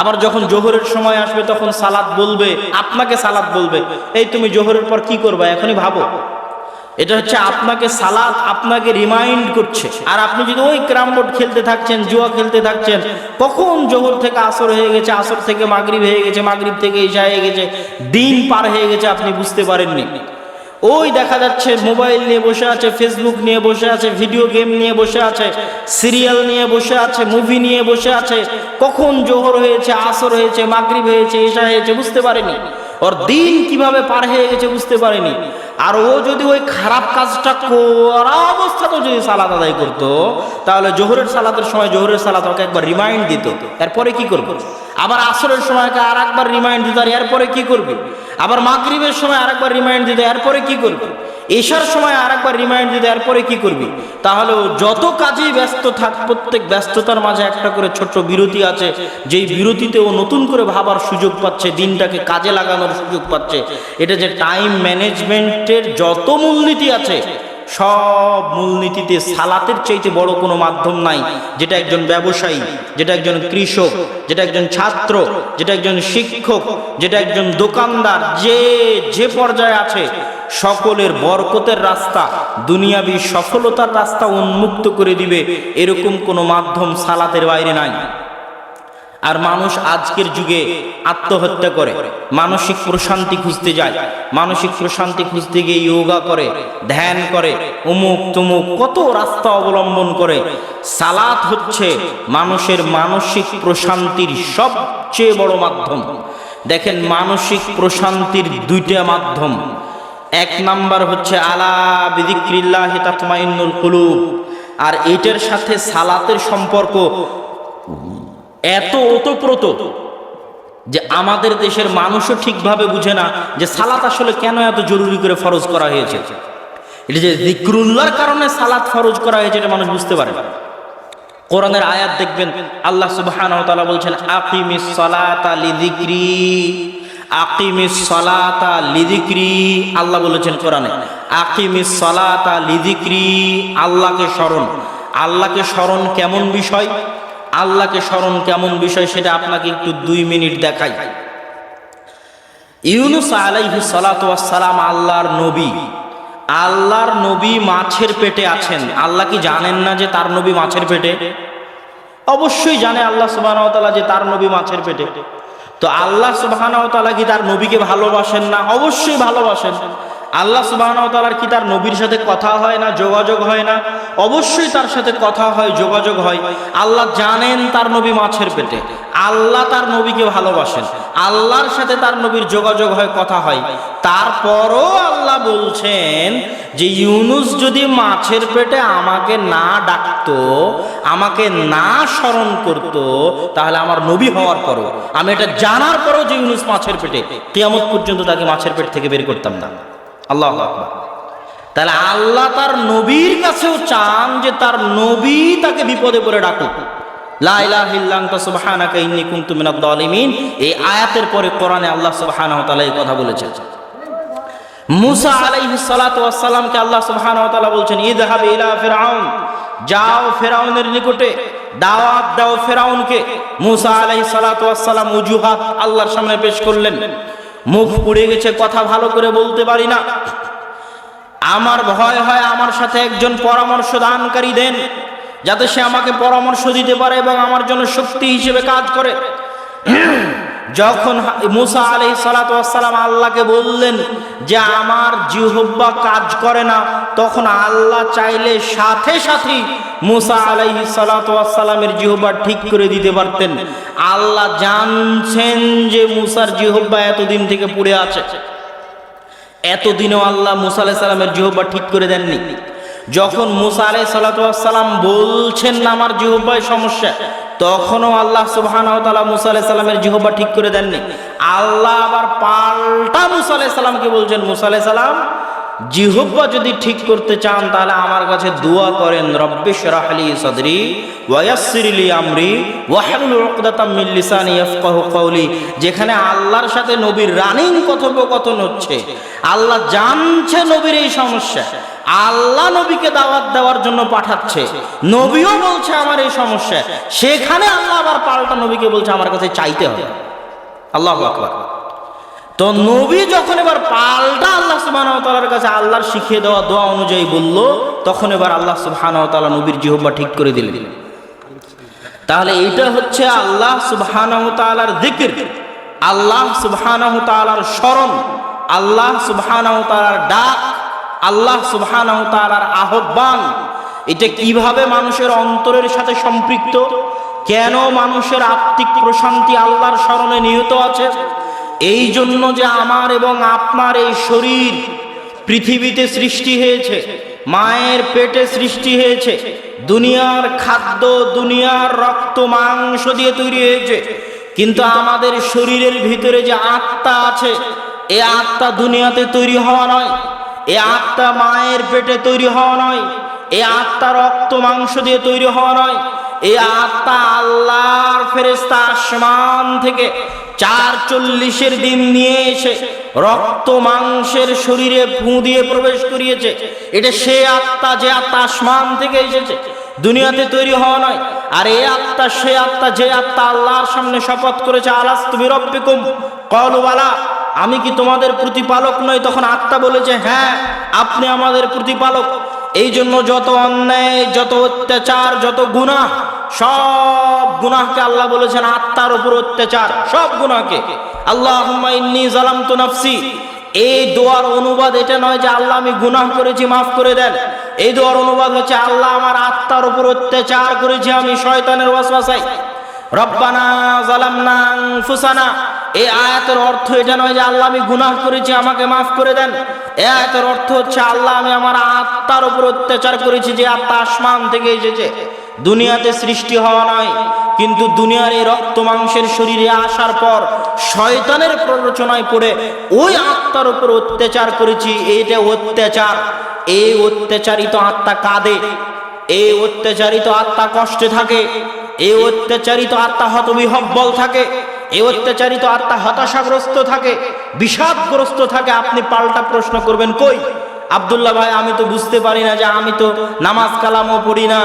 আবার যখন জোহরের সময় আসবে তখন সালাত বলবে, আপনাকে সালাত বলবে, এই তুমি জোহরের পর কি করবে এখনই ভাবো। এটা হচ্ছে আপনাকে সালাত আপনাকে রিমাইন্ড করছে। আর আপনি যদি ওই ক্যারাম বোর্ড খেলতে থাকছেন, জুয়া খেলতে থাকছেন, কখন জোহর থেকে আসর হয়ে গেছে, আসর থেকে মাগরিব হয়ে গেছে, মাগরিব থেকে ইশা হয়ে গেছে, দিন পার হয়ে গেছে, আপনি বুঝতে পারেননি। ওই দেখা যাচ্ছে মোবাইল নিয়ে বসে আছে, ফেসবুক নিয়ে বসে আছে, ভিডিও গেম নিয়ে বসে আছে, সিরিয়াল নিয়ে বসে আছে, মুভি নিয়ে বসে আছে, কখন জোহর হয়েছে, আসর হয়েছে, মাগরিব হয়েছে, ইশা হয়েছে, বুঝতে পারেনি। ওর দিন কিভাবে পার হয়ে গেছে বুঝতে পারেনি। আর ও যদি ওই খারাপ কাজটা করা অবস্থাতেও যদি সালাত আদায় করতো, তাহলে জোহরের সালাতের সময় জোহরের সালাত ওকে একবার রিমাইন্ড দিত, এরপরে কি করবে। আবার আসরের সময়কে আর একবার রিমাইন্ড দিত, আর এরপরে কি করবে। আবার মাগরিবের সময় আর একবার রিমাইন্ড দিত, এরপরে কি করবে। এশার সময় আর একবার রিমাইন্ড দিত, এরপরে কি করবি। তাহলে ও যত কাজেই ব্যস্ত থাক, প্রত্যেক ব্যস্ততার মাঝে একটা করে ছোট্ট বিরতি আছে, যেই বিরতিতে ও নতুন করে ভাবার সুযোগ পাচ্ছে, দিনটাকে কাজে লাগানোর সুযোগ পাচ্ছে। এটা যে টাইম ম্যানেজমেন্টের যত মূলনীতি আছে, সব মূলনীতিতে সালাতের চাইতে বড় কোনো মাধ্যম নাই। যেটা একজন ব্যবসায়ী, যেটা একজন কৃষক, যেটা একজন ছাত্র, যেটা একজন শিক্ষক, যেটা একজন দোকানদার, যে পর্যায়ে আছে, সকলের বরকতের রাস্তা, দুনিয়াবি সফলতার রাস্তা উন্মুক্ত করে দিবে, এরকম কোনো মাধ্যম সালাতের বাইরে নাই। আর মানুষ আজকের যুগে আত্মহত্যা করে, মানসিক প্রশান্তি খুঁজতে যায়, মানসিক প্রশান্তি খুঁজতে গিয়ে যোগা করে, ধ্যান করে, অমুক তমুক কত রাস্তা অবলম্বন করে। সালাত হচ্ছে মানুষের মানসিক প্রশান্তির সবচেয়ে বড় মাধ্যম। দেখেন, মানসিক প্রশান্তির দুইটা মাধ্যম। এক নাম্বার হচ্ছে আলা বিযিক্রিল্লাহি তাতমাইন্নুল কুলুব। আর এটার সাথে সালাতের সম্পর্ক এত ওতপ্রোত যে আমাদের দেশের মানুষও ঠিকভাবে বুঝে না যে সালাত আসলে কেন এত জরুরি করে ফরজ করা হয়েছে। এটা যে যিকরুল্লাহর কারণে সালাত ফরজ করা হয়েছে, এটা মানুষ বুঝতে পারে না। কোরআনের আয়াত দেখবেন, আল্লাহ সুবহানাহু ওয়া তাআলা বলছেন, আকিমিস সালাতা লিযিকরি, আকিমিস সালাতা লিযিকরি। আল্লাহ বলেছেন কোরআনে, আকিমিস সালাতা লিযিকরি, আল্লাহকে স্মরণ। আল্লাহকে স্মরণ কেমন বিষয়, আল্লাহকে স্মরণ কেমন বিষয় সেটা আপনাকে একটু 2 মিনিট দেখাই। ইউনূস আলাইহিস সালাতু ওয়াস সালাম আল্লাহর নবী। আল্লাহর নবী মাছের পেটে আছেন। আল্লাহ কি জানেন না যে তার নবী মাছের পেটে? অবশ্যই জানে আল্লাহ সুবহানাহু ওয়া তাআলা যে তার নবী মাছের পেটে। তো আল্লাহ সুবহানাহু ওয়া তাআলা কি তার নবীকে ভালোবাসেন না? অবশ্যই ভালোবাসেন। আল্লাহ সুবহানাহু ওয়া তাআলার কি তার নবীর সাথে কথা হয় না, যোগাযোগ হয় না? অবশ্যই তার সাথে কথা হয়, যোগাযোগ হয়। আল্লাহ জানেন তার নবী মাছের পেটে, আল্লাহ তার নবীকে ভালোবাসেন, আল্লাহর সাথে তার নবীর যোগাযোগ হয়, কথা হয়। তারপরও আল্লাহ বলছেন যে ইউনূস যদি মাছের পেটে আমাকে না ডাকতো, আমাকে না স্মরণ করতো, তাহলে আমার নবী হওয়ার পরও, আমি এটা জানার পরও যে ইউনূস মাছের পেটে, কিয়ামত পর্যন্ত তাকে মাছের পেট থেকে বের করতাম না। আল্লাহু আকবার। তাহলে আল্লাহ তার নবীর কাছেও চান যে তার নবী তাকে বিপদে পড়ে ডাকুক। লা ইলাহা ইল্লা আনতা সুবহানাকা ইন্নী কুনতু মিনাজ জালিমিন। এই আয়াতের পরে কোরআনে আল্লাহ সুবহানাহু ওয়া তাআলা এই কথা বলেছেন। মুসা আলাইহিস সালাতু ওয়াস সালামকে আল্লাহ সুবহানাহু ওয়া তাআলা বলছেন, ইযহাব ইলা ফিরআউন, যাও ফিরআউনের নিকটে, দাওয়াত দাও ফিরআউনকে। মুসা আলাইহিস সালাতু ওয়াস সালাম উজুহাত আল্লাহর সামনে পেশ করলেন। মুখ পুড়ে গেছে, কথা ভালো করে বলতে পারি না, আমার ভয় হয় আমার সাথে একজন পরামর্শ দানকারী দেন, যাতে সে আমাকে পরামর্শ দিতে পারে এবং আমার জন্য শক্তি হিসেবে কাজ করে। যখন মুসা আলাইহিস সালাতু ওয়াস সালাম আল্লাহকে বললেন যে আমার জিহ্বা কাজ করে না, তখন আল্লাহ চাইলে সাথে সাথেই মুসা আলাইহিস সালাতু ওয়াস সালামের জিহ্বা ঠিক করে দিতে পারতেন। আল্লাহ জানছেন যে মুসার জিহ্বা এতদিন থেকে পুড়ে আছে, এতদিনেও আল্লাহ মুসা আলাইহিস সালামের জিহ্বা ঠিক করে দেননি। যখন মুসা আলাইহিস সালাতু ওয়াস সালাম বলছেন আমার জিহ্বায় সমস্যা, তখনও আল্লাহ সুবহানাহু ওয়া তাআলা মুসা আলাইহিস সালামের জিহ্বা ঠিক করে দেননি। আল্লাহ আবার পাল্টা মুসা আলাইহিস সালামকে বলছেন, মুসা আলাইহিস সালাম জিহ্বা যদি ঠিক করতে চান তাহলে আমার কাছে দোয়া করেন, রব্বিশরাহ লি সাদরি ওয়া ইয়াসসির লি আমরি ওয়াহলুল উকদাতাম মিন লিসানি ইয়াফকাহু কওলি। যেখানে আল্লাহর সাথে নবীর রানিং কথোপকথন হচ্ছে, আল্লাহ জানছে নবীর এই সমস্যা, আল্লাহ নবীকে দাওয়াত দেওয়ার জন্য পাঠাচ্ছে, নবীও বলছে আমার এই সমস্যা, সেখানে আল্লাহ আবার পাল্টা নবীকে বলছে আমার কাছে চাইতে হবে। আল্লাহু আকবার। তো নবী যখন এবার পাল্টা আল্লাহ সুবহানাহু ওয়া তাআলার কাছে আল্লাহর শিখিয়ে দেওয়া দোয়া অনুযায়ী বলল, তখন এবার আল্লাহ সুবহানাহু ওয়া তাআলা নবীর জিহ্বা ঠিক করে দিলেন। তাহলে এইটা হচ্ছে আল্লাহ সুবহানাহু ওয়া তাআলার যিকির, আল্লাহ সুবহানাহু ওয়া তাআলার স্মরণ, আল্লাহ সুবহানাহু ওয়া তাআলার ডাক, আল্লাহ সুবহানাহু ওয়া তাআলার আহ্বান। এটা কিভাবে মানুষের অন্তরের সাথে সম্পৃক্ত, কেন মানুষের আত্মিক প্রশান্তি আল্লাহর স্মরণে নিহিত আছে? এই জন্য যে আমার এবং আপনার এই শরীর পৃথিবীতে সৃষ্টি হয়েছে, মায়ের পেটে সৃষ্টি হয়েছে, দুনিয়ার খাদ্য, দুনিয়ার রক্ত মাংস দিয়ে তৈরি হয়েছে, কিন্তু আমাদের শরীরের ভিতরে যে আত্মা আছে, এই আত্মা দুনিয়াতে তৈরি হওয়া নয়, এই আত্মা মায়ের পেটে তৈরি হওয়া নয়, এই আত্মা রক্ত মাংস দিয়ে তৈরি হওয়া নয়, এই আত্মা আল্লাহর ফেরেশতা আসমান থেকে ৪৪০ দিন নিয়ে এসে রক্ত মাংসের শরীরে ফু দিয়ে প্রবেশ করিয়েছে। এটা সে আত্মা, যে আত্মা আসমান থেকে এসেছে, দুনিয়াতে তৈরি হওয়া নয়। আর এই আত্মা সে আত্মা, যে আত্মা আল্লাহর সামনে শপথ করেছে আলাস্তু বিরাব্বিকুম ক্বালু বালা, আমি কি তোমাদের প্রতিপালক নই? তখন আত্মা বলেছে হ্যাঁ, আপনি আমাদের প্রতিপালক। এই জন্য যত অন্যায়, যত অত্যাচার, যত গুনাহ, সব গুনাহকে আল্লাহ বলেছেন আত্মার উপর অত্যাচার, সব গুনাহকে। আল্লাহুম্মা ইন্নী যালামতু নাফসি, এই দোয়ার অনুবাদ এটা নয় যে আল্লাহ আমি গুনাহ করেছি মাফ করে দেন। এই দোয়ার অনুবাদ হচ্ছে আল্লাহ আমার আত্মার উপর অত্যাচার করেছি আমি শয়তানের ওয়াসওয়াসায়। রব্বানা যালামনা আনফুসানা, এই আয়াতের অর্থ এটা নয় যে আল্লাহ আমি গুনাহ করেছি আমাকে মাফ করে দেন। এই আয়াতের অর্থ হচ্ছে আল্লাহ আমি আমার আত্মার উপর অত্যাচার করেছি, যে আত্মা আসমান থেকে এসেছে, দুনিয়াতে সৃষ্টি হওয়া নয়। কিন্তু দুনিয়ার এই রক্ত মাংসের শরীরে আসার পর শয়তানের প্ররোচনায় পড়ে ওই আত্মার উপর অত্যাচার করেছি। এইটা অত্যাচার। এই অত্যাচারিত আত্মা কাঁদে, এই অত্যাচারিত আত্মা কষ্টে থাকে, এই অত্যাচারিত আত্মা হতবিহ্বল থাকে, এই অত্যাচারিত আত্মা হতাশাগ্রস্ত থাকে, বিষাদগ্রস্ত থাকে। আপনি পাল্টা প্রশ্ন করবেন, কই আব্দুল্লাহ ভাই, আমি তো বুঝতে পারি না, যে আমি তো নামাজ কালামও পড়ি না,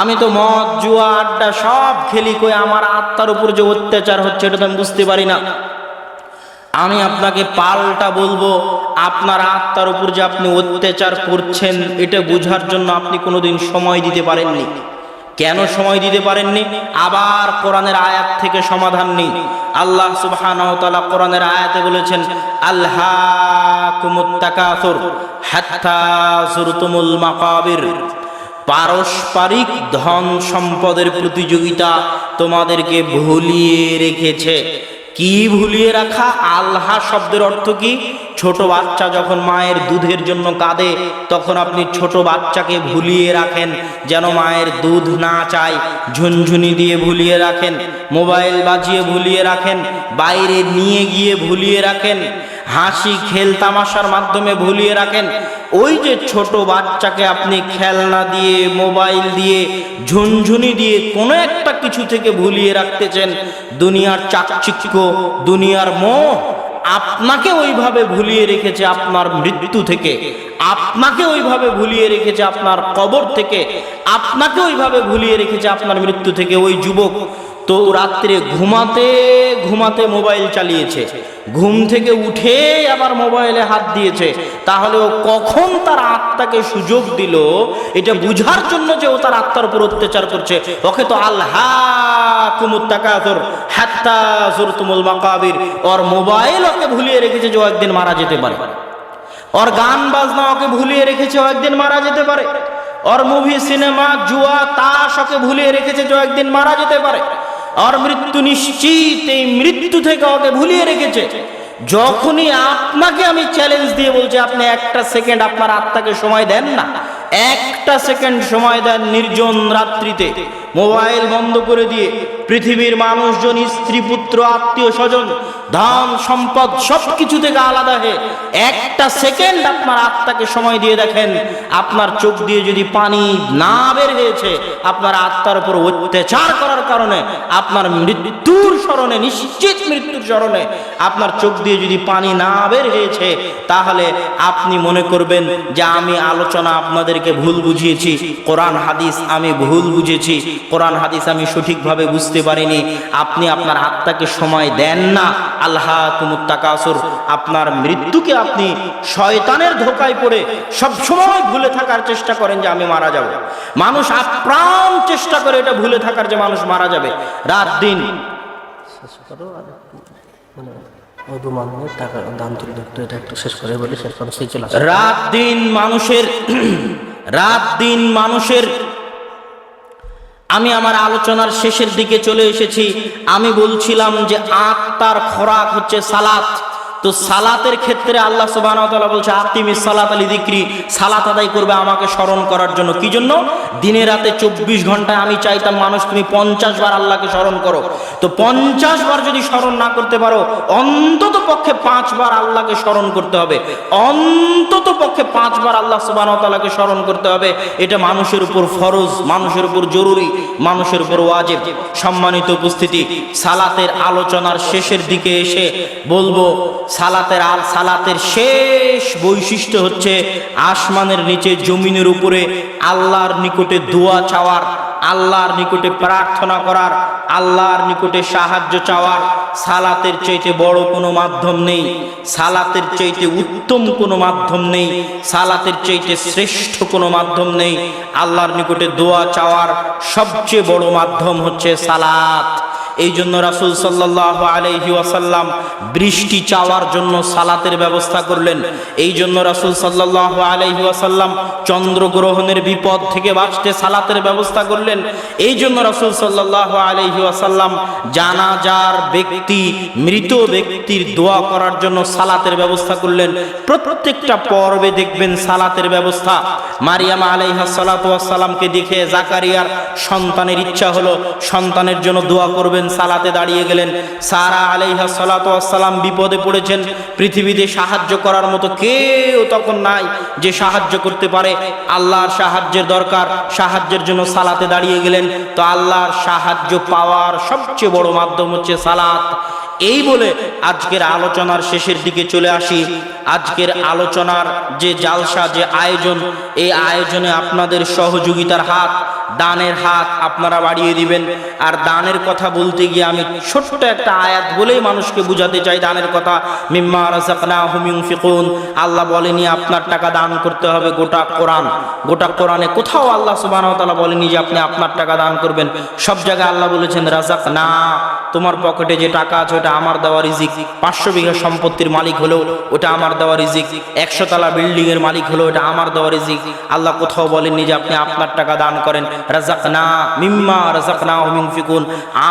আমি তো মদ জুয়া আড্ডা সব খেলি, কই আমার আত্মার উপর যে অত্যাচার হচ্ছে এটা তো আমি বুঝতে পারি না। আমি আপনাকে পাল্টা বলবো, আপনার আত্মার উপর যে আপনি অত্যাচার করছেন এটা বোঝার জন্য আপনি কোনোদিন সময় দিতে পারেননি। কেন সময় দিতে পারেননি? আবার কোরআনের আয়াত থেকে সমাধান নেই। আল্লাহ সুবহানাহু ওয়া তাআলা কোরআনের আয়াতে বলেছেন আলহাকুমুত তাকাসুর হাত্তা যুরতুমুল মাকাবির, পারস্পরিক ধন সম্পদের প্রতিযোগিতা তোমাদেরকে ভুলিয়ে রেখেছে। কি ভুলিয়ে রাখা? আল্লাহ শব্দের অর্থ কি? ছোট বাচ্চা যখন মায়ের দুধের জন্য কাঁদে, তখন আপনি ছোট বাচ্চাকে ভুলিয়ে রাখেন যেন মায়ের দুধ না চায়, ঝুনঝুনি দিয়ে ভুলিয়ে রাখেন, মোবাইল বাজিয়ে ভুলিয়ে রাখেন, বাইরে নিয়ে গিয়ে ভুলিয়ে রাখেন, হাসি খেল তামাশার মাধ্যমে ভুলিয়ে রাখেন। ওই যে ছোট বাচ্চাকে আপনি খেলনা দিয়ে, মোবাইল দিয়ে, ঝুনঝুনি দিয়ে কোনো একটা কিছু থেকে ভুলিয়ে রাখতেছেন, দুনিয়ার চাকচিক্য, দুনিয়ার মোহ আপনাকে ওইভাবে ভুলিয়ে রেখেছে আপনার মৃত্যু থেকে, আপনাকে ওইভাবে ভুলিয়ে রেখেছে আপনার কবর থেকে, আপনাকে ওইভাবে ভুলিয়ে রেখেছে আপনার মৃত্যু থেকে। ওই যুবক তো রাত্রে ঘুমাতে ঘুমাতে মোবাইল চালিয়েছে, ঘুম থেকে উঠে আবার মোবাইলে হাত দিয়েছে, তাহলে ও কখন তার আত্মাকে সুযোগ দিল এটা বুঝার জন্য যে ও তার আত্মার উপর অত্যাচার করছে? ওকে তো আলহাকুমুত তাকাসুর হাত্তা যুরতুমুল মাকাবির, ওর মোবাইল ওকে ভুলিয়ে রেখেছে যে ও একদিন মারা যেতে পারে, ওর গান বাজনা ওকে ভুলিয়ে রেখেছে ও একদিন মারা যেতে পারে, ওর মুভি সিনেমা জুয়া তাস ওকে ভুলিয়ে রেখেছে যে ও একদিন মারা যেতে পারে, আর মৃত্যু নিশ্চিত, এই মৃত্যু থেকে ওকে ভুলিয়ে রেখেছে। যখনই আপনাকে আমি চ্যালেঞ্জ দিয়ে বলছি আপনি একটা সেকেন্ড আপনার আত্মাকে সময় দেন না, একটা সেকেন্ড সময় দেন নির্জন রাত্রিতে, মোবাইল বন্ধ করে দিয়ে পৃথিবীর মানুষজন, স্ত্রী পুত্র আত্মীয় স্বজন ধন সম্পদ সবকিছু থেকে আলাদা হয়ে একটা সেকেন্ড আপনার আত্মাকে সময় দিয়ে দেখেন, আপনার চোখ দিয়ে যদি পানি না বের হয়েছে, আপনার আত্মার উপর অত্যাচার করার কারণে, আপনার মৃত্যুর স্মরণে, নিশ্চিত মৃত্যুর স্মরণে আপনার চোখ দিয়ে যদি পানি না বের হয়েছে, তাহলে আপনি মনে করবেন যে আমি আলোচনা আপনাদেরকে ভুল বুঝিয়েছি, কোরআন হাদিস আমি ভুল বুঝেছি, কোরআন হাদিস আমি সঠিকভাবে বুঝতে পারিনি। আপনি আপনার আত্মাকে সময় দেন না। আল্লাহকুমুত তাকাসুর, আপনার মৃত্যুকে আপনি শয়তানের ধোঁকায় পড়ে সব সময় ভুলে থাকার চেষ্টা করেন যে আমি মারা যাব। মানুষ আপ্রাণ চেষ্টা করে এটা ভুলে থাকার যে মানুষ মারা যাবে। রাত দিন রাত দিন মানুষের আমি আমার আলোচনার শেষের দিকে চলে এসেছি। আমি বলছিলাম যে আত্মার খোরাক হচ্ছে সালাত। তো সালাতের ক্ষেত্রে আল্লাহ সুবহানাহু ওয়া তাআলা বলছে আতিমিস সালাত লিযিকরি, সালাত আদায় করবে আমাকে স্মরণ করার জন্য। কি জন্য? দিনে রাতে 24 ঘন্টায় আমি চাইতাম মানুষ তুমি 50 বার আল্লাহকে স্মরণ করো। তো 50 বার যদি স্মরণ না করতে পারো, অন্তত পক্ষে 5 বার আল্লাহকে স্মরণ করতে হবে। অন্তত পক্ষে 5 বার আল্লাহ সুবহানাহু ওয়া তাআলাকে স্মরণ করতে হবে। এটা মানুষের উপর ফরজ, মানুষের উপর জরুরি, মানুষের উপর ওয়াজিব। সম্মানিত উপস্থিতি, সালাতের আলোচনার শেষের দিকে এসে বলবো সালাতের শেষ বৈশিষ্ট্য হচ্ছে আসমানের নিচে জমিনের উপরে আল্লাহর নিকটে দোয়া চাওয়ার, আল্লাহর নিকটে প্রার্থনা করার, আল্লাহর নিকটে সাহায্য চাওয়ার। সালাতের চাইতে বড় কোনো মাধ্যম নেই, সালাতের চাইতে উত্তম কোনো মাধ্যম নেই, সালাতের চাইতে শ্রেষ্ঠ কোনো মাধ্যম নেই। আল্লাহর নিকটে দোয়া চাওয়ার সবচেয়ে বড় মাধ্যম হচ্ছে সালাত। এই জন্য রাসূল সাল্লাল্লাহু আলাইহি ওয়াসাল্লাম বৃষ্টি চাওয়ার জন্য সালাতের ব্যবস্থা করলেন। এই জন্য রাসূল সাল্লাল্লাহু আলাইহি ওয়াসাল্লাম চন্দ্রগ্রহণের বিপদ থেকে বাঁচতে সালাতের ব্যবস্থা করলেন। এই জন্য রাসূল সাল্লাল্লাহু আলাইহি ওয়াসাল্লাম জানাজার ব্যক্তি, মৃত ব্যক্তির দোয়া করার জন্য সালাতের ব্যবস্থা করলেন। প্রত্যেকটা পর্বে দেখবেন সালাতের ব্যবস্থা। মারিয়াম আলাইহাস সালাতু ওয়াস সালামকে দেখে জাকারিয়ার সন্তানের ইচ্ছা হলো, সন্তানের জন্য দোয়া করবেন, সালাতে দাঁড়িয়ে গেলেন। সারা আলাইহাস সালাতু ওয়াস সালাম বিপদে পড়েছেন, পৃথিবীতে সাহায্য করার মতো কেউ তখন নাই যে সাহায্য করতে পারে, আল্লাহর সাহায্যের দরকার, সাহায্যের জন্য সালাতে দাঁড়িয়ে গেলেন। তো আল্লাহর সাহায্য পাওয়ার সবচেয়ে বড় মাধ্যম হচ্ছে সালাত। এই বলে আজকের আলোচনার শেষের দিকে চলে আসি। আজকের আলোচনার যে জালসা, যে আয়োজন, এই আয়োজনে আপনাদের সহযোগিতার হাত, দানের হাত আপনারা বাড়িয়ে দিবেন। আর দানের কথা বলতে গিয়ে আমি ছোট্ট একটা আয়াত বলেই মানুষকে বুঝাতে চাই দানের কথা। মিম্মা রাযাকনাহুম ইউনফিকুন, আল্লাহ বলেনি আপনার টাকা দান করতে হবে। গোটা কোরআনে কোথাও আল্লাহ সুবহানাহু ওয়া তাআলা বলেনি যে আপনি আপনার টাকা দান করবেন। সব জায়গায় আল্লাহ বলেছেন রাযাকনা, তোমার পকেটে যে টাকা আছে ওটা আমার দেওয়া রিজিক। 500 বিঘা সম্পত্তির মালিক হলেও ওটা আমার দেওয়া রিজিক। 100 তলা বিল্ডিং এর মালিক হলেও এটা আমার দেওয়া রিজিক। আল্লাহ কোথাও বলেননি যে আপনি আপনার টাকা দান করেন। রাযাকনা মিম্মা রাযাকনাহুম ইউনফিকুন,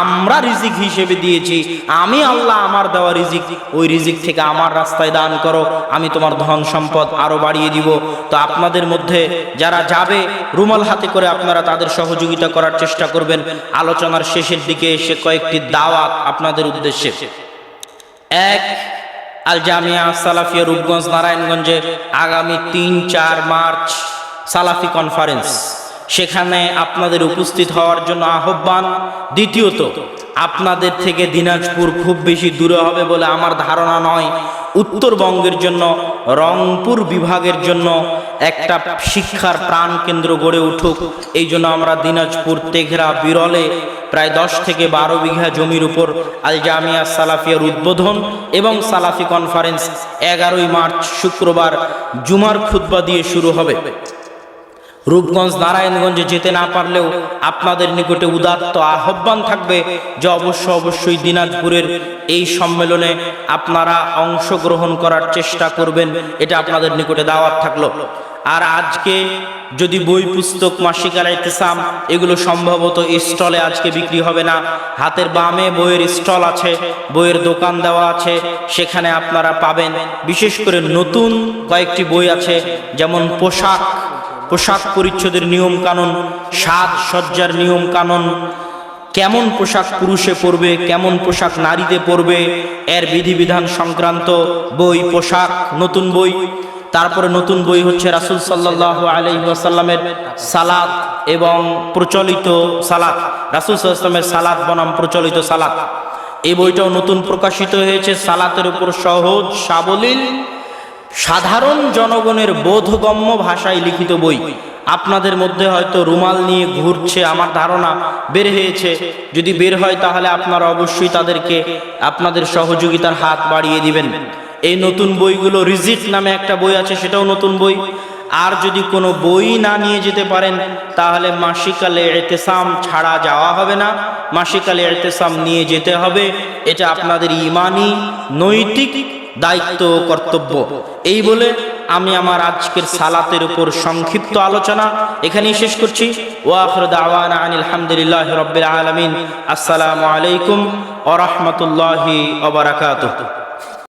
আমরা রিজিক হিসেবে দিয়েছি, আমি আল্লাহ আমার দেওয়া রিজিক, ওই রিজিক থেকে আমার রাস্তায় দান করো, আমি তোমার ধন সম্পদ আরো বাড়িয়ে দিব। তো আপনাদের মধ্যে যারা যাবে রুমাল হাতে করে আপনারা তাদের সহযোগিতা করার চেষ্টা করবেন। আলোচনার শেষের দিকে এসে কয়েকটি দাওয়াত আপনাদের উদ্দেশ্যে। এক, আল জামিয়া সালাফিয়া রূপগঞ্জ নারায়ণগঞ্জে আগামী 3-4 মার্চ সালাফি কনফারেন্স, সেখানে আপনাদের উপস্থিত হওয়ার জন্য আহ্বান। দ্বিতীয়ত, আপনাদের থেকে দিনাজপুর খুব বেশি দূরে হবে বলে আমার ধারণা নয়। উত্তরবঙ্গের জন্য, রংপুর বিভাগের জন্য একটা শিক্ষার প্রাণ কেন্দ্র গড়ে উঠুক, এই জন্য আমরা দিনাজপুর, তেঘরা, বিরলে প্রায় 10 থেকে 12 বিঘা জমির উপর আল জামিয়া সালাফিয়ার উদ্বোধন এবং সালাফি কনফারেন্স 11ই মার্চ শুক্রবার জুমার খুতবা দিয়ে শুরু হবে। রূপগঞ্জ নারায়ণগঞ্জে যেতে না পারলেও আপনাদের নিকটে উদাত্ত আহ্বান থাকবে যে অবশ্যই দিনাজপুরের এই সম্মেলনে আপনারা অংশগ্রহণ করার চেষ্টা করবেন, এটা আপনাদের নিকটে দাওয়াত থাকলো। আর আজকে যদি বই পুস্তক, মাসিক আল ইতিসাম এগুলো সম্ভবত স্টলে আজকে বিক্রি হবে না। হাতের বামে বইয়ের স্টল আছে, বইয়ের দোকান দেওয়া আছে, সেখানে আপনারা পাবেন। বিশেষ করে নতুন কয়েকটি বই আছে, যেমন পোশাক, পোশাক পরিচ্ছদের নিয়ম কানুন, সাজসজ্জার নিয়ম কানুন, কেমন পোশাক পুরুষে পরবে, কেমন পোশাক নারীতে পরবে, এর বিধিবিধান সংক্রান্ত বই, পোশাক, নতুন বই। তারপরে নতুন বই হচ্ছে রাসূল সাল্লাল্লাহু আলাইহি ওয়াসাল্লামের সালাত এবং প্রচলিত সালাত, রাসূল সাল্লাল্লাহু আলাইহি ওয়াসাল্লামের সালাত বনাম প্রচলিত সালাত। এই বইটাও নতুন প্রকাশিত হয়েছে, সালাতের উপর সহজ সাবলীল সাধারণ জনগণের বোধগম্য ভাষায় লিখিত বই। আপনাদের মধ্যে হয়তো রুমাল নিয়ে ঘুরছে, আমার ধারণা বের হয়েছে, যদি বের হয় তাহলে আপনারা অবশ্যই তাদেরকে আপনাদের সহযোগিতার হাত বাড়িয়ে দিবেন। এই নতুন বইগুলো, রিজিক নামে একটা বই আছে, সেটাও নতুন বই। আর যদি কোনো বই না নিয়ে যেতে পারেন তাহলে মাসিকালে ইতিসাম ছাড়া যাওয়া হবে না, মাসিকালে ইতিসাম নিয়ে যেতে হবে। এটা আপনাদের ঈমানি নৈতিক দায়িত্ব ও কর্তব্য। এই বলে আমি আমার আজকের সালাতের উপর সংক্ষিপ্ত আলোচনা এখানেই শেষ করছি। ওয়া আখিরু দাওয়ানা আনিল হামদুলিল্লাহি রাব্বিল আলামিন। আসসালামু আলাইকুম ওয়া রাহমাতুল্লাহি ওয়া বারাকাতুহু।